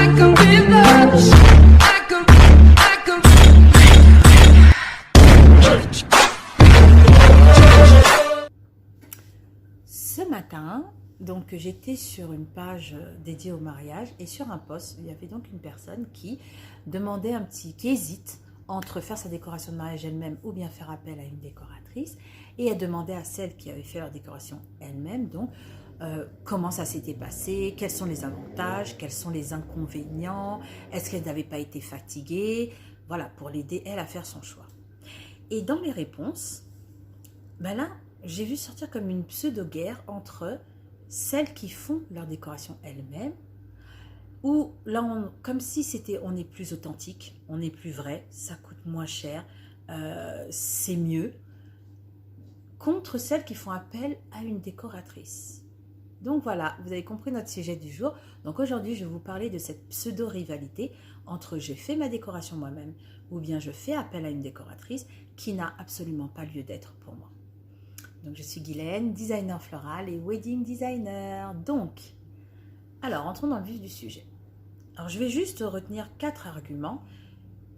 like a river, like a Ce matin, donc j'étais sur une page dédiée au mariage et sur un post, il y avait donc une personne qui demandait qui hésite entre faire sa décoration de mariage elle-même ou bien faire appel à une décoratrice, et elle demandait à celle qui avait fait leur décoration elle-même donc comment ça s'était passé, quels sont les avantages, quels sont les inconvénients, est-ce qu'elle n'avait pas été fatiguée, voilà, pour l'aider elle à faire son choix. Et dans les réponses, ben là, j'ai vu sortir comme une pseudo-guerre entre celles qui font leur décoration elles-mêmes, ou là, comme si on est plus authentique, on est plus vrai, ça coûte moins cher, c'est mieux, contre celles qui font appel à une décoratrice. Donc voilà, vous avez compris notre sujet du jour. Donc aujourd'hui, je vais vous parler de cette pseudo-rivalité entre je fais ma décoration moi-même ou bien je fais appel à une décoratrice qui n'a absolument pas lieu d'être pour moi. Donc je suis Guylaine, designer floral et wedding designer. Donc, alors entrons dans le vif du sujet. Alors je vais juste retenir 4 arguments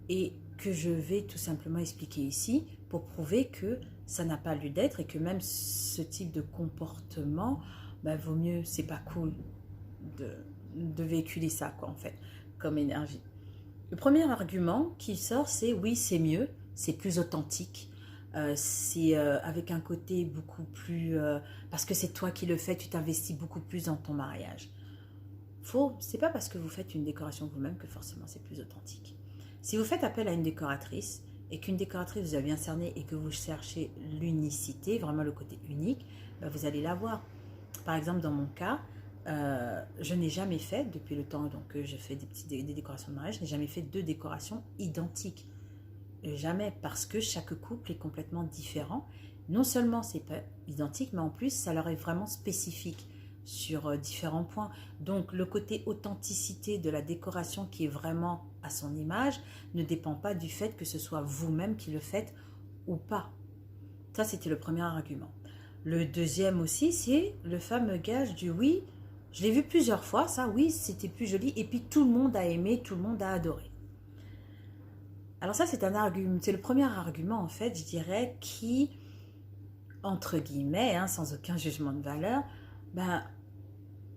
et que je vais tout simplement expliquer ici pour prouver que ça n'a pas lieu d'être et que même ce type de comportement, vaut mieux, c'est pas cool de véhiculer ça quoi en fait, comme énergie. Le premier argument qui sort, c'est oui, c'est mieux, c'est plus authentique. C'est avec un côté beaucoup plus... parce que c'est toi qui le fais, tu t'investis beaucoup plus dans ton mariage. C'est pas parce que vous faites une décoration vous-même que forcément c'est plus authentique. Si vous faites appel à une décoratrice et qu'une décoratrice vous a bien cerné et que vous cherchez l'unicité, vraiment le côté unique, vous allez l'avoir. Par exemple, dans mon cas, je n'ai jamais fait, depuis le temps donc, que je fais des décorations de mariage, je n'ai jamais fait 2 décorations identiques. Jamais, parce que chaque couple est complètement différent. Non seulement c'est pas identique, mais en plus ça leur est vraiment spécifique sur différents points. Donc le côté authenticité de la décoration qui est vraiment à son image ne dépend pas du fait que ce soit vous-même qui le faites ou pas. Ça, c'était le premier argument. Le deuxième aussi, c'est le fameux gage du oui. Je l'ai vu plusieurs fois, ça, oui, c'était plus joli. Et puis tout le monde a aimé, tout le monde a adoré. Alors ça, c'est un argument, c'est le premier argument, en fait, je dirais, qui, entre guillemets, sans aucun jugement de valeur,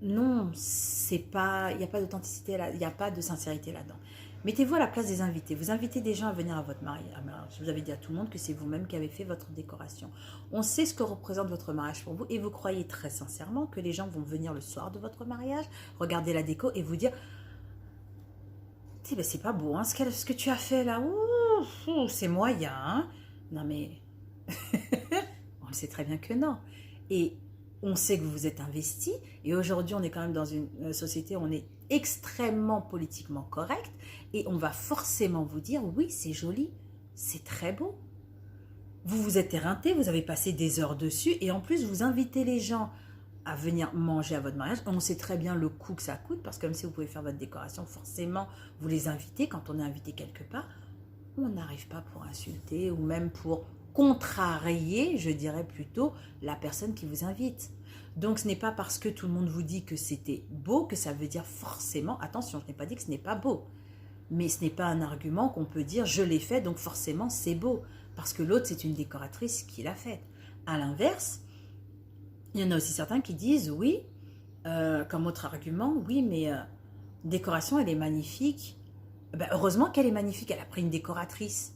non, c'est pas, il n'y a pas d'authenticité là, il n'y a pas de sincérité là-dedans. Mettez-vous à la place des invités. Vous invitez des gens à venir à votre mariage. Je vous avais dit à tout le monde que c'est vous-même qui avez fait votre décoration. On sait ce que représente votre mariage pour vous et vous croyez très sincèrement que les gens vont venir le soir de votre mariage, regarder la déco et vous dire c'est pas beau, ce que tu as fait là, c'est moyen. Hein? Non mais, on le sait très bien que non. Et on sait que vous vous êtes investi. Et aujourd'hui, on est quand même dans une société où on est extrêmement politiquement correct. Et on va forcément vous dire, oui, c'est joli, c'est très beau. Vous vous êtes éreinté, vous avez passé des heures dessus. Et en plus, vous invitez les gens à venir manger à votre mariage. On sait très bien le coût que ça coûte, parce que même si vous pouvez faire votre décoration, forcément, vous les invitez. Quand on est invité quelque part, on n'arrive pas pour insulter ou même pour contrarier, je dirais plutôt, la personne qui vous invite. Donc, ce n'est pas parce que tout le monde vous dit que c'était beau que ça veut dire forcément, attention, je n'ai pas dit que ce n'est pas beau, mais ce n'est pas un argument qu'on peut dire, je l'ai fait, donc forcément c'est beau, parce que l'autre, c'est une décoratrice qui l'a faite. À l'inverse, il y en a aussi certains qui disent, oui, comme autre argument, oui, mais décoration, elle est magnifique. Heureusement qu'elle est magnifique, elle a pris une décoratrice.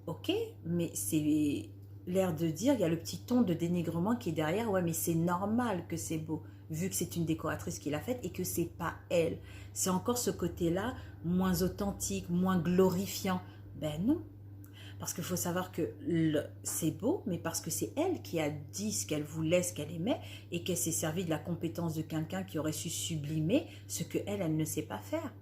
Ok, mais c'est l'air de dire, il y a le petit ton de dénigrement qui est derrière, ouais, mais c'est normal que c'est beau, vu que c'est une décoratrice qui l'a faite et que c'est pas elle. C'est encore ce côté-là, moins authentique, moins glorifiant. Ben non, parce qu'il faut savoir que c'est beau, mais parce que c'est elle qui a dit ce qu'elle voulait, ce qu'elle aimait, et qu'elle s'est servie de la compétence de quelqu'un qui aurait su sublimer ce que elle ne sait pas faire.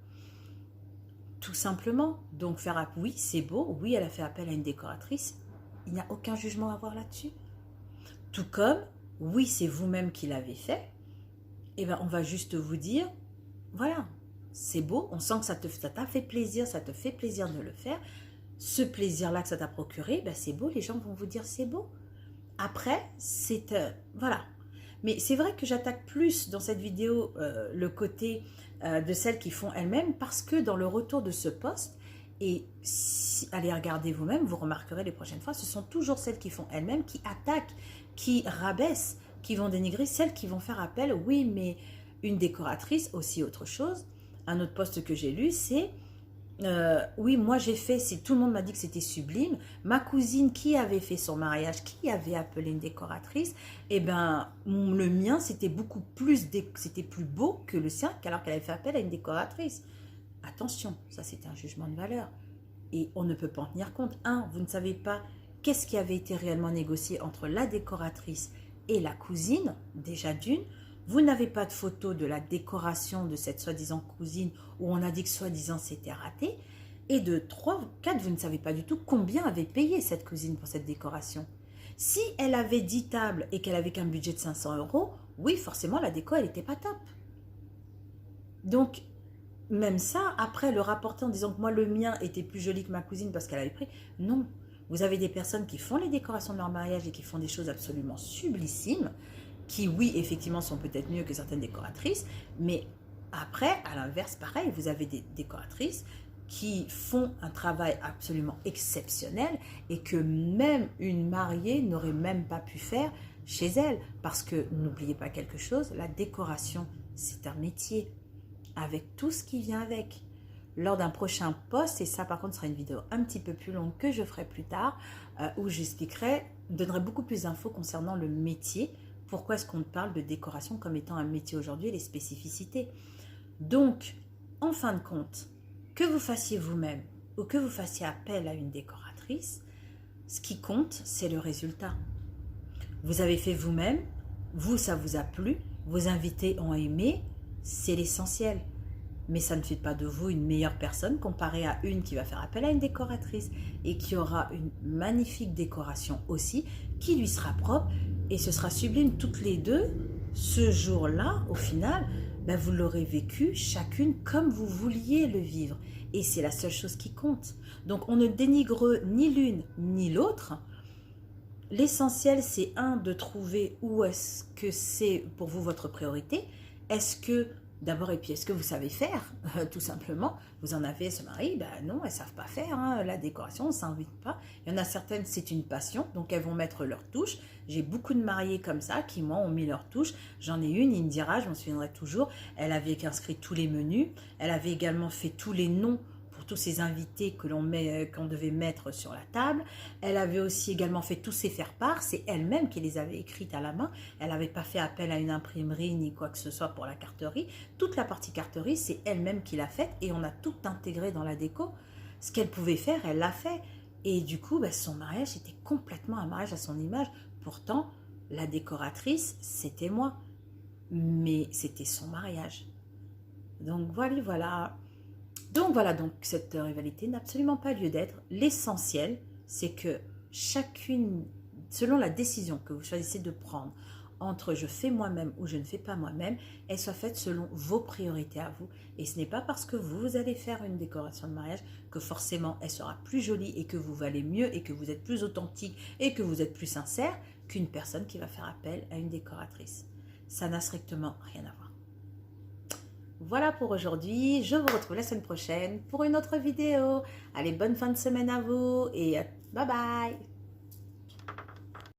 Tout simplement. Donc oui, c'est beau, oui, elle a fait appel à une décoratrice, il n'y a aucun jugement à avoir là-dessus. Tout comme, oui, c'est vous-même qui l'avez fait, et on va juste vous dire, voilà, c'est beau, on sent que ça t'a fait plaisir, ça te fait plaisir de le faire, ce plaisir-là que ça t'a procuré, c'est beau, les gens vont vous dire c'est beau. Après, voilà. Mais c'est vrai que j'attaque plus dans cette vidéo le côté de celles qui font elles-mêmes, parce que dans le retour de ce poste, et allez regarder vous-même, vous remarquerez les prochaines fois, ce sont toujours celles qui font elles-mêmes, qui attaquent, qui rabaissent, qui vont dénigrer, celles qui vont faire appel. Oui, mais une décoratrice, aussi autre chose. Un autre poste que j'ai lu, c'est oui, moi j'ai fait, si tout le monde m'a dit que c'était sublime, ma cousine qui avait fait son mariage, qui avait appelé une décoratrice, eh ben le mien c'était beaucoup plus, c'était plus beau que le sien, alors qu'elle avait fait appel à une décoratrice. Attention, ça c'est un jugement de valeur. Et on ne peut pas en tenir compte. Vous ne savez pas qu'est-ce qui avait été réellement négocié entre la décoratrice et la cousine, déjà d'une. Vous n'avez pas de photo de la décoration de cette soi-disant cousine où on a dit que soi-disant c'était raté. Et de 3, 4, vous ne savez pas du tout combien avait payé cette cousine pour cette décoration. Si elle avait 10 tables et qu'elle avait qu'un budget de 500 €, oui, forcément la déco elle n'était pas top. Donc, même ça, après le rapporter en disant que moi le mien était plus joli que ma cousine parce qu'elle avait pris, non. Vous avez des personnes qui font les décorations de leur mariage et qui font des choses absolument sublissimes, qui oui effectivement sont peut-être mieux que certaines décoratrices, mais après à l'inverse pareil, vous avez des décoratrices qui font un travail absolument exceptionnel et que même une mariée n'aurait même pas pu faire chez elle, parce que n'oubliez pas quelque chose, la décoration c'est un métier avec tout ce qui vient avec. Lors d'un prochain post, et ça par contre sera une vidéo un petit peu plus longue que je ferai plus tard, où j'expliquerai, donnerai beaucoup plus d'infos concernant le métier, pourquoi est-ce qu'on parle de décoration comme étant un métier aujourd'hui et les spécificités. Donc, en fin de compte, que vous fassiez vous-même ou que vous fassiez appel à une décoratrice, ce qui compte, c'est le résultat. Vous avez fait vous-même, vous, ça vous a plu, vos invités ont aimé, c'est l'essentiel. Mais ça ne fait pas de vous une meilleure personne comparée à une qui va faire appel à une décoratrice et qui aura une magnifique décoration aussi, qui lui sera propre et ce sera sublime toutes les deux. Ce jour-là, au final, ben vous l'aurez vécu chacune comme vous vouliez le vivre. Et c'est la seule chose qui compte. Donc on ne dénigre ni l'une ni l'autre. L'essentiel, c'est de trouver où est-ce que c'est pour vous votre priorité. Est-ce que, d'abord, et puis est-ce que vous savez faire, tout simplement. Vous en avez, ce mari, ben non, elles ne savent pas faire, la décoration, on ne s'invite pas. Il y en a certaines, c'est une passion, donc elles vont mettre leur touche. J'ai beaucoup de mariés comme ça, qui, moi, ont mis leur touche. J'en ai une, Indira, je m'en souviendrai toujours, elle avait inscrit tous les menus, elle avait également fait tous les noms pour tous ces invités que qu'on devait mettre sur la table. Elle avait aussi également fait tous ses faire-part, c'est elle-même qui les avait écrites à la main. Elle n'avait pas fait appel à une imprimerie ni quoi que ce soit pour la carterie. Toute la partie carterie, c'est elle-même qui l'a faite et on a tout intégré dans la déco. Ce qu'elle pouvait faire, elle l'a fait. Et du coup, ben, son mariage était complètement un mariage à son image. Pourtant, la décoratrice, c'était moi. Mais c'était son mariage. Donc voilà. Donc cette rivalité n'a absolument pas lieu d'être. L'essentiel, c'est que chacune, selon la décision que vous choisissez de prendre entre je fais moi-même ou je ne fais pas moi-même, elle soit faite selon vos priorités à vous. Et ce n'est pas parce que vous allez faire une décoration de mariage que forcément elle sera plus jolie et que vous valez mieux et que vous êtes plus authentique et que vous êtes plus sincère qu'une personne qui va faire appel à une décoratrice. Ça n'a strictement rien à voir. Voilà pour aujourd'hui, je vous retrouve la semaine prochaine pour une autre vidéo. Allez, bonne fin de semaine à vous et bye bye!